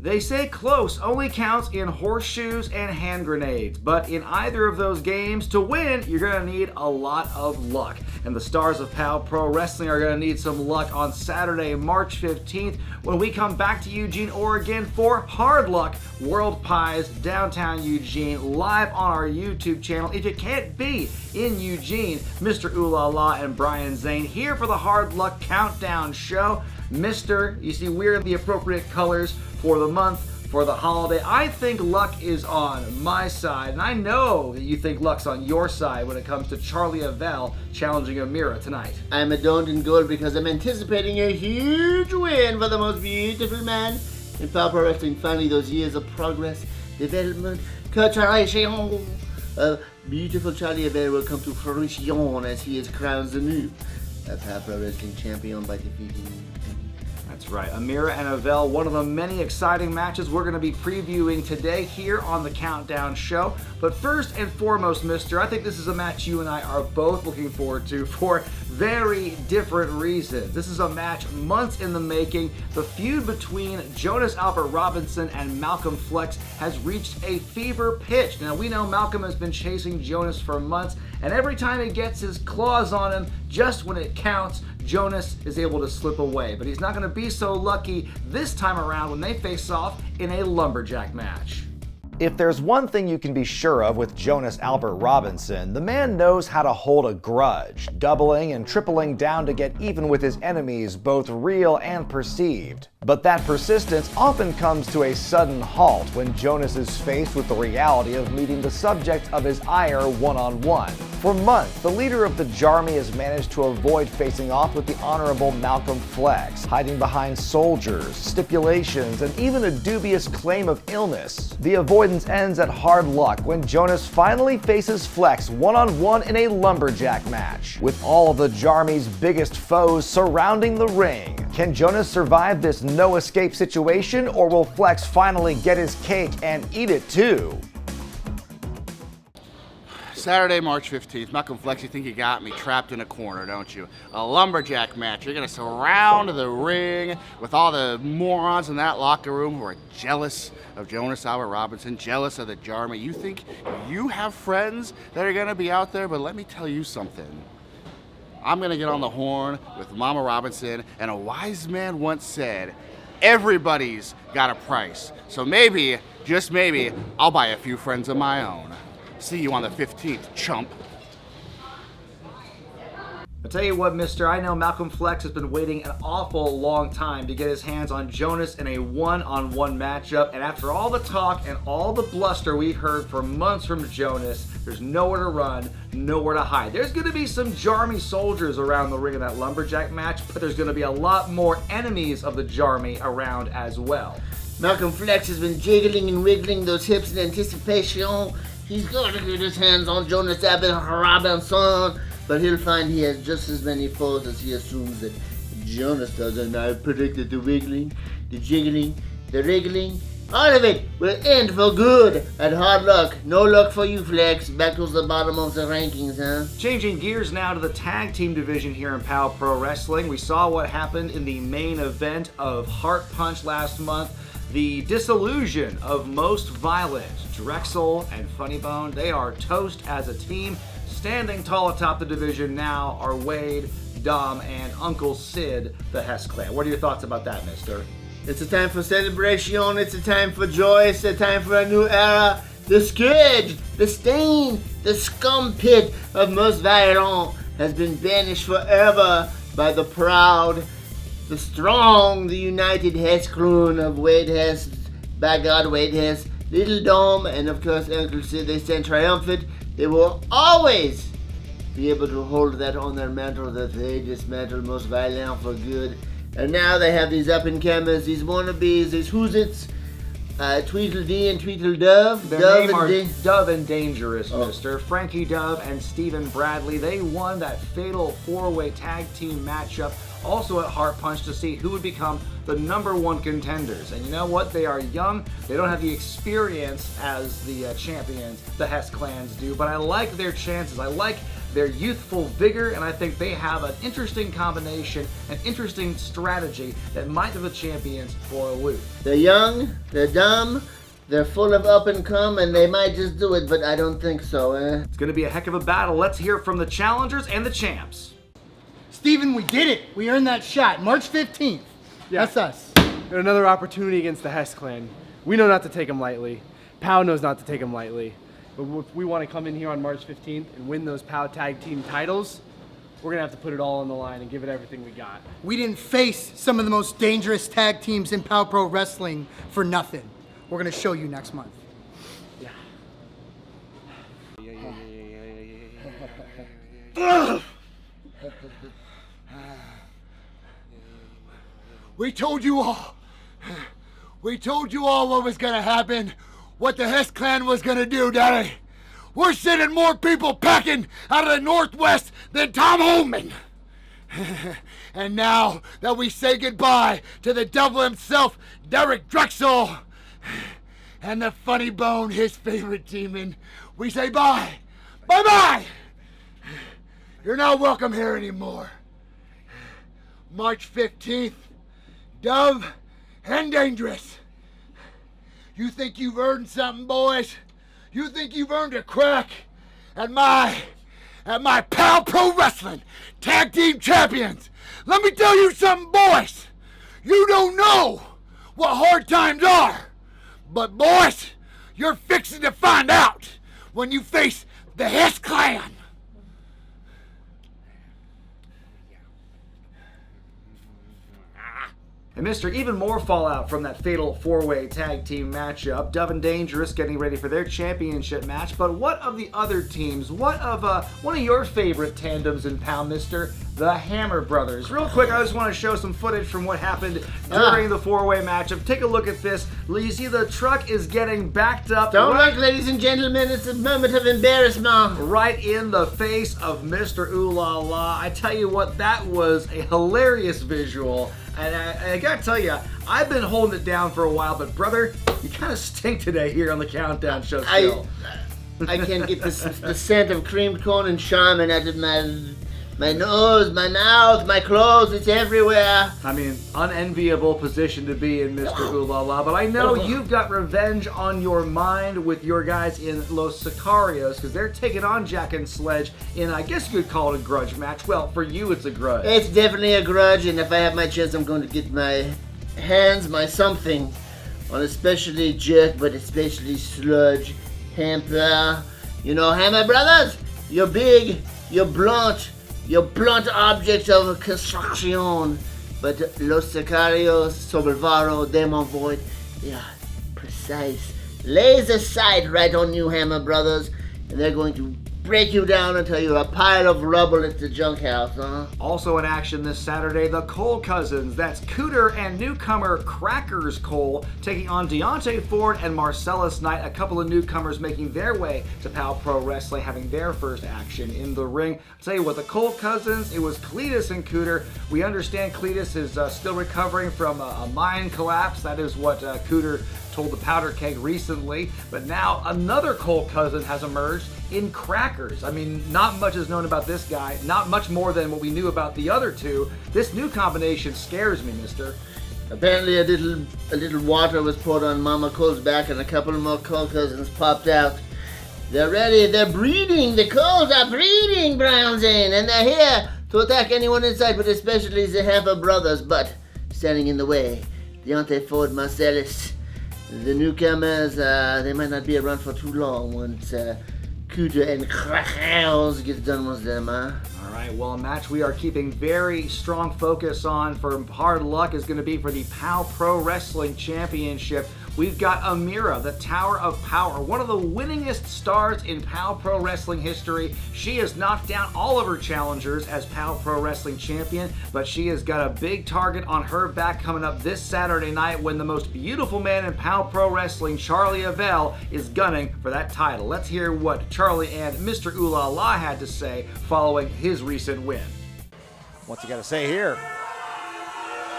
They say close only counts in horseshoes and hand grenades, but in either of those games, to win, you're going to need a lot of luck. And the stars of PAL Pro Wrestling are going to need some luck on Saturday, March 15th, when we come back to Eugene, Oregon for Hard Luck Whirled Pies, downtown Eugene, live on our YouTube channel. If you can't be in Eugene, Mr. Ooh La La and Brian Zane here for the Hard Luck Countdown Show. You see, we're the appropriate colors for the month, for the holiday. I think luck is on my side, and I know that you think luck's on your side when it comes to Charlie Avell challenging Amira tonight. I'm adorned in gold because I'm anticipating a huge win for the most beautiful man in PAL Pro Wrestling. Finally, those years of progress, development, culturation of beautiful Charlie Avell will come to fruition as he is crowned the new PAL Pro Wrestling champion by defeating That's right, Amira and Avell, one of the many exciting matches we're going to be previewing today here on the Countdown Show. But first and foremost, mister, I think this is a match you and I are both looking forward to for very different reasons. This is a match months in the making. The feud between Jonas Albert Robinson and Malcolm Flex has reached a fever pitch. Now, we know Malcolm has been chasing Jonas for months, and every time he gets his claws on him, just when it counts, Jonas is able to slip away. But he's not going to be so lucky this time around when they face off in a lumberjack match. If there's one thing you can be sure of with Jonas Albert Robinson, the man knows how to hold a grudge, doubling and tripling down to get even with his enemies, both real and perceived. But that persistence often comes to a sudden halt when Jonas is faced with the reality of meeting the subject of his ire one-on-one. For months, the leader of the Jarmy has managed to avoid facing off with the honorable Malcolm Flex, hiding behind soldiers, stipulations, and even a dubious claim of illness. The avoidance ends at hard luck when Jonas finally faces Flex one-on-one in a lumberjack match, with all of the Jarmy's biggest foes surrounding the ring. Can Jonas survive this no-escape situation, or will Flex finally get his cake and eat it too? Saturday, March 15th. Malcolm Flex, you think you got me trapped in a corner, don't you? A lumberjack match. You're going to surround the ring with all the morons in that locker room who are jealous of Jonas Albert Robinson, jealous of the Jarmy. You think you have friends that are going to be out there? But let me tell you something. I'm going to get on the horn with Mama Robinson, and a wise man once said, everybody's got a price. So maybe, just maybe, I'll buy a few friends of my own. See you on the 15th, chump. I'll tell you what, mister, I know Malcolm Flex has been waiting an awful long time to get his hands on Jonas in a one-on-one matchup, and after all the talk and all the bluster we've heard for months from Jonas, there's nowhere to run, nowhere to hide. There's going to be some Jarmy soldiers around the ring in that lumberjack match, but there's going to be a lot more enemies of the Jarmy around as well. Malcolm Flex has been jiggling and wiggling those hips in anticipation. He's going to get his hands on Jonas Albert Robinson, but he'll find he has just as many foes as he assumes that Jonas does. And I predict that the wiggling, the jiggling, the wriggling, all of it will end for good at hard luck. No luck for you, Flex. Back to the bottom of the rankings, huh? Changing gears now to the tag team division here in PAL Pro Wrestling. We saw what happened in the main event of Heart Punch last month. The disillusion of Most Violent, Drexel and Funny Bone, they are toast as a team. Standing tall atop the division now are Wade, Dom, and Uncle Sid, the Hess Clan. What are your thoughts about that, mister? It's a time for celebration, it's a time for joy, it's a time for a new era. The scourge, the stain, the scum pit of Most Violent has been banished forever by the proud, the strong, the united Hess clone of Wade Hess, by God Wade Hess, Little Dom, and of course Uncle Sid. They stand triumphant. They will always be able to hold that on their mantle, that they dismantled Most Violent for good. And now they have these up-and-comers, these wannabes, these who's-its, Tweedledee and Tweedledove. Their name are Dove and Dangerous, mister. Frankie Dove and Stephen Bradley, they won that fatal four-way tag team matchup also at Heart Punch to see who would become the #1 contenders. And you know what? They are young. They don't have the experience as the champions, the Hess clans do, but I like their chances. I like their youthful vigor, and I think they have an interesting combination, an interesting strategy that might give the champions for a loop. They're young, they're dumb, they're full of up and come, and they might just do it, but I don't think so, It's going to be a heck of a battle. Let's hear from the challengers and the champs. Steven, we did it. We earned that shot. March 15th. Yeah. That's us. And another opportunity against the Hess clan. We know not to take them lightly. POW knows not to take them lightly. But if we want to come in here on March 15th and win those POW tag team titles, we're going to have to put it all on the line and give it everything we got. We didn't face some of the most dangerous tag teams in POW Pro Wrestling for nothing. We're going to show you next month. We told you all. We told you all what was gonna happen, what the Hess clan was gonna do, Daddy. We're sending more people packing out of the Northwest than Tom Holman. And now that we say goodbye to the devil himself, Derek Drexel, and the funny bone, his favorite demon, we say bye. Bye-bye. You're not welcome here anymore. March 15th, Dove and Dangerous. You think you've earned something, boys? You think you've earned a crack at my POW Pro Wrestling Tag Team Champions? Let me tell you something, boys. You don't know what hard times are. But boys, you're fixing to find out when you face the Hess clan. And Mr. Even more fallout from that fatal four-way tag team matchup. Dove and Dangerous getting ready for their championship match. But what of the other teams? What of one of your favorite tandems in POW, Mr.? The Hammer Brothers. Real quick, I just want to show some footage from what happened during the four-way matchup. Take a look at this. You see the truck is getting backed up. Don't look, ladies and gentlemen, it's a moment of embarrassment. Right in the face of Mr. Ooh La La. I tell you what, that was a hilarious visual. And I gotta tell you, I've been holding it down for a while, but brother, you kind of stink today here on the Countdown Show still. I can't get the scent of creamed corn and shaman out of my nose, my mouth, my clothes, it's everywhere. I mean, unenviable position to be in, Mr. Ooh La La, but I know you've got revenge on your mind with your guys in Los Sicarios, because they're taking on Jack and Sledge in, I guess you could call it a grudge match. Well, for you, it's a grudge. It's definitely a grudge, and if I have my chance, I'm going to get my hands, my something, on especially Jerk, but especially Sludge, Hamper. You know, Hammer Brothers, you're big, you're blunt objects of construction, but Los Sicarios, Sobrevaro, Demon Void, they are precise, laser sight right on you, Hammer Brothers, and they're going to break you down until you're a pile of rubble at the junk house, huh? Also in action this Saturday, the Cole Cousins. That's Cooter and newcomer Crackers Cole taking on Deontay Ford and Marcellus Knight, a couple of newcomers making their way to POW Pro Wrestling, having their first action in the ring. I'll tell you what, the Cole Cousins, it was Cletus and Cooter. We understand Cletus is still recovering from a mine collapse. That is what Cooter told the Powder Keg recently, but now another Cole cousin has emerged in Crackers. I mean, not much is known about this guy, not much more than what we knew about the other two. This new combination scares me, mister. Apparently a little water was poured on Mama Cole's back and a couple more Cole cousins popped out. They're ready, they're breeding, the Coles are breeding, Brown Zane, and they're here to attack anyone in sight, but especially the Hamper Brothers, but standing in the way, Deontay Ford, Marcellus. The newcomers, they might not be around for too long once Cooter and Crackers gets done with them, huh? All right, well, a match we are keeping very strong focus on for hard luck is going to be for the POW Pro Wrestling Championship. We've got Amira, the Tower of Power, one of the winningest stars in POW Pro Wrestling history. She has knocked down all of her challengers as POW Pro Wrestling Champion, but she has got a big target on her back coming up this Saturday night when the most beautiful man in POW Pro Wrestling, Charlie Avell, is gunning for that title. Let's hear what Charlie and Mr. Ooh La La had to say following his recent win. What's he got to say here?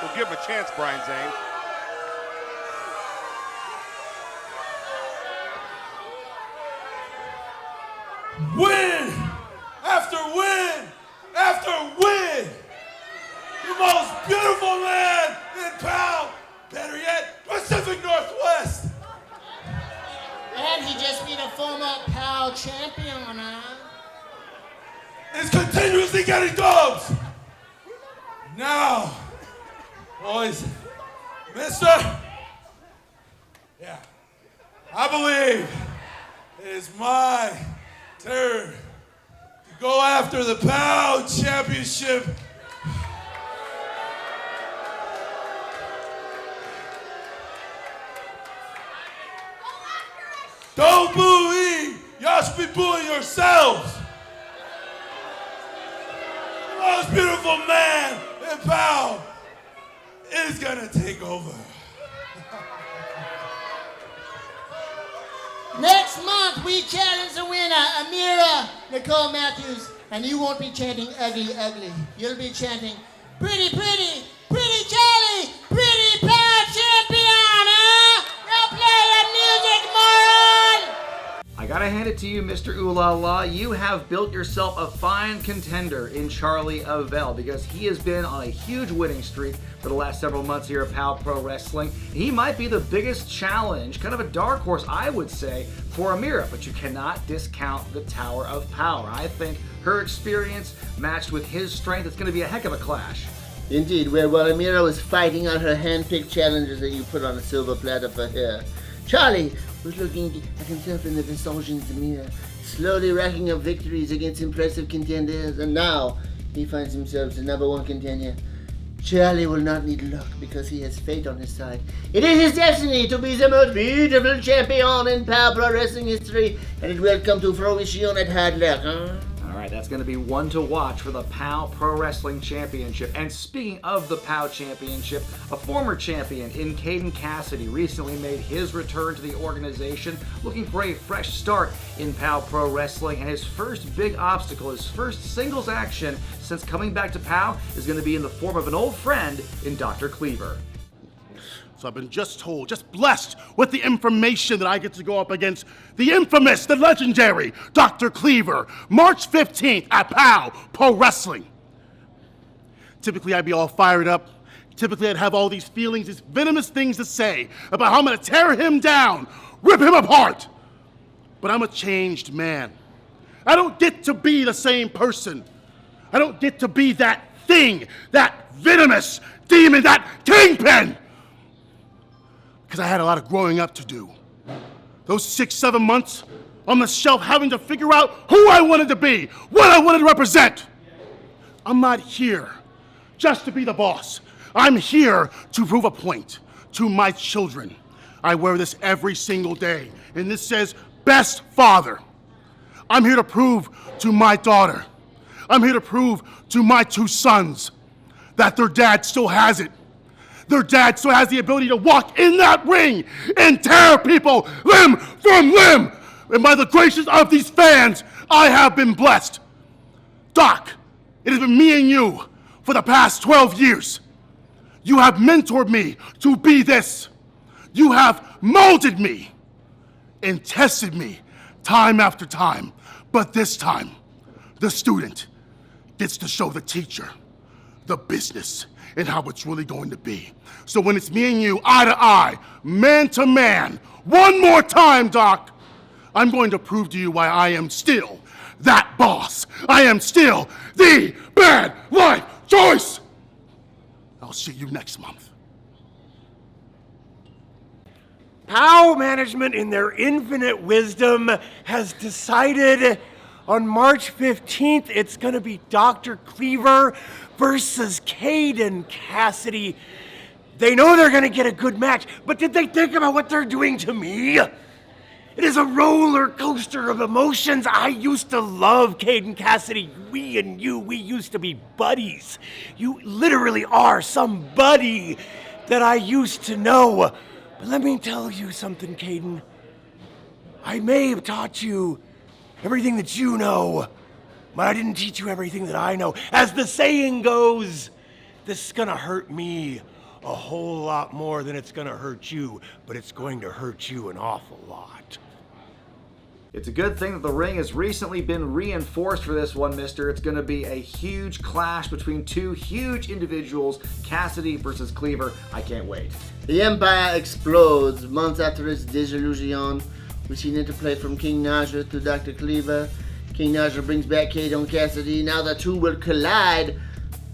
We'll give him a chance, Brian Zane. Win after POW champion, is continuously getting dubs. Now, boys, mister, yeah, I believe it is my turn to go after the POW championship. Don't boo me! Y'all should be booing yourselves! The most beautiful man in POW is gonna take over. Next month, we challenge the winner, Amira Nicole Matthews, and you won't be chanting ugly, ugly. You'll be chanting pretty, pretty, pretty jolly, pretty POW champion, huh? Now play your music, moron! I gotta hand it to you, Mr. Ooh La La. You have built yourself a fine contender in Charlie Avell because he has been on a huge winning streak for the last several months here at POW Pro Wrestling. He might be the biggest challenge, kind of a dark horse, I would say, for Amira, but you cannot discount the Tower of Power. I think her experience matched with his strength, it's gonna be a heck of a clash. Indeed, where while Amira was fighting on her hand-picked challengers that you put on a silver platter for her, Charlie was looking at himself in the Visage's mirror, slowly racking up victories against impressive contenders, and now he finds himself the number one contender. Charlie will not need luck because he has fate on his side. It is his destiny to be the most beautiful champion in POW Pro Wrestling history, and it will come to fruition at hard luck, huh? All right, that's going to be one to watch for the POW Pro Wrestling Championship. And speaking of the POW Championship, a former champion in Caden Cassidy recently made his return to the organization, looking for a fresh start in POW Pro Wrestling. And his first big obstacle, his first singles action since coming back to POW, is going to be in the form of an old friend in Dr. Cleaver. So I've been just told, just blessed with the information that I get to go up against the infamous, the legendary Dr. Cleaver, March 15th at POW Pro Wrestling. Typically I'd be all fired up. Typically I'd have all these feelings, these venomous things to say about how I'm gonna tear him down, rip him apart. But I'm a changed man. I don't get to be the same person. I don't get to be that thing, that venomous demon, that kingpin. Because I had a lot of growing up to do. Those 6-7 months on the shelf having to figure out who I wanted to be, what I wanted to represent. I'm not here just to be the boss. I'm here to prove a point to my children. I wear this every single day, and this says, best father. I'm here to prove to my daughter, I'm here to prove to my 2 sons that their dad still has it. Their dad still has the ability to walk in that ring and tear people limb from limb. And by the graces of these fans, I have been blessed. Doc, it has been me and you for the past 12 years. You have mentored me to be this. You have molded me and tested me time after time. But this time, the student gets to show the teacher the business and how it's really going to be. So when it's me and you, eye to eye, man to man, one more time, Doc, I'm going to prove to you why I am still that boss. I am still the bad life choice. I'll see you next month. POW management, in their infinite wisdom, has decided on March 15th, it's going to be Dr. Cleaver versus Caden Cassidy. They know they're going to get a good match, but did they think about what they're doing to me? It is a roller coaster of emotions. I used to love Caden Cassidy. We and you, we used to be buddies. You literally are somebody that I used to know. But let me tell you something, Caden. I may have taught you everything that you know, but I didn't teach you everything that I know. As the saying goes, this is gonna hurt me a whole lot more than it's gonna hurt you, but it's going to hurt you an awful lot. It's a good thing that the ring has recently been reinforced for this one, mister. It's going to be a huge clash between 2 huge individuals, Cassidy versus Cleaver. I can't wait. The Empire explodes months after its dissolution. We see an interplay from King Naja to Dr. Cleaver. King Naja brings back Kato and Cassidy. Now the two will collide.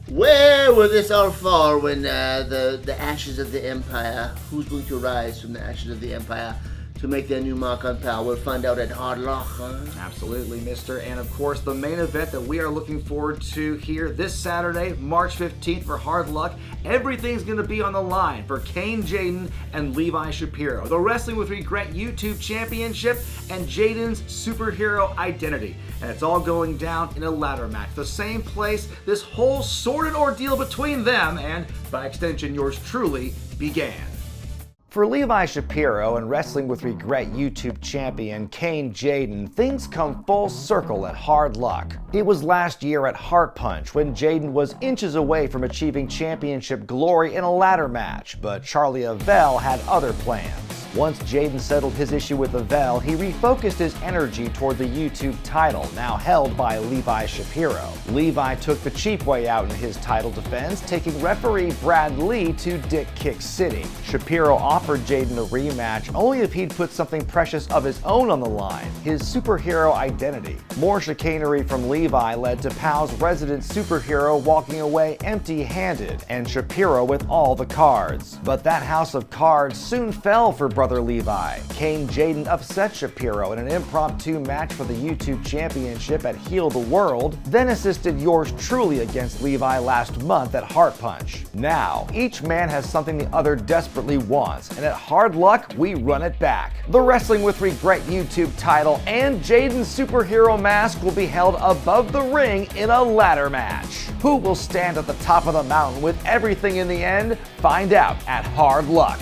Where will this all fall when the ashes of the Empire? Who's going to rise from the ashes of the Empire to make their new mark on power? We'll find out at Hard Lock, huh? Absolutely, mister. And of course, the main event that we are looking forward to here this Saturday, March 15th for Hard Luck. Everything's going to be on the line for Kane Jaden and Levi Shapiro. The Wrestling with Regret YouTube Championship and Jaden's superhero identity. And it's all going down in a ladder match. The same place this whole sordid ordeal between them and, by extension, yours truly, began. For Levi Shapiro and Wrestling with Regret YouTube champion Kane Jaden, things come full circle at Hard Luck. It was last year at Heart Punch when Jaden was inches away from achieving championship glory in a ladder match, but Charlie Avell had other plans. Once Jaden settled his issue with Avell, he refocused his energy toward the YouTube title, now held by Levi Shapiro. Levi took the cheap way out in his title defense, taking referee Brad Lee to Dick Kick City. Shapiro offered Jaden a rematch only if he'd put something precious of his own on the line, his superhero identity. More chicanery from Levi led to Pow's resident superhero walking away empty-handed, and Shapiro with all the cards. But that house of cards soon fell for brother Levi. Kane Jaden upset Shapiro in an impromptu match for the YouTube Championship at Heal the World, then assisted yours truly against Levi last month at Heart Punch. Now, each man has something the other desperately wants, and at Hard Luck, we run it back. The Wrestling with Regret YouTube title and Jaden's superhero mask will be held above the ring in a ladder match. Who will stand at the top of the mountain with everything in the end? Find out at Hard Luck.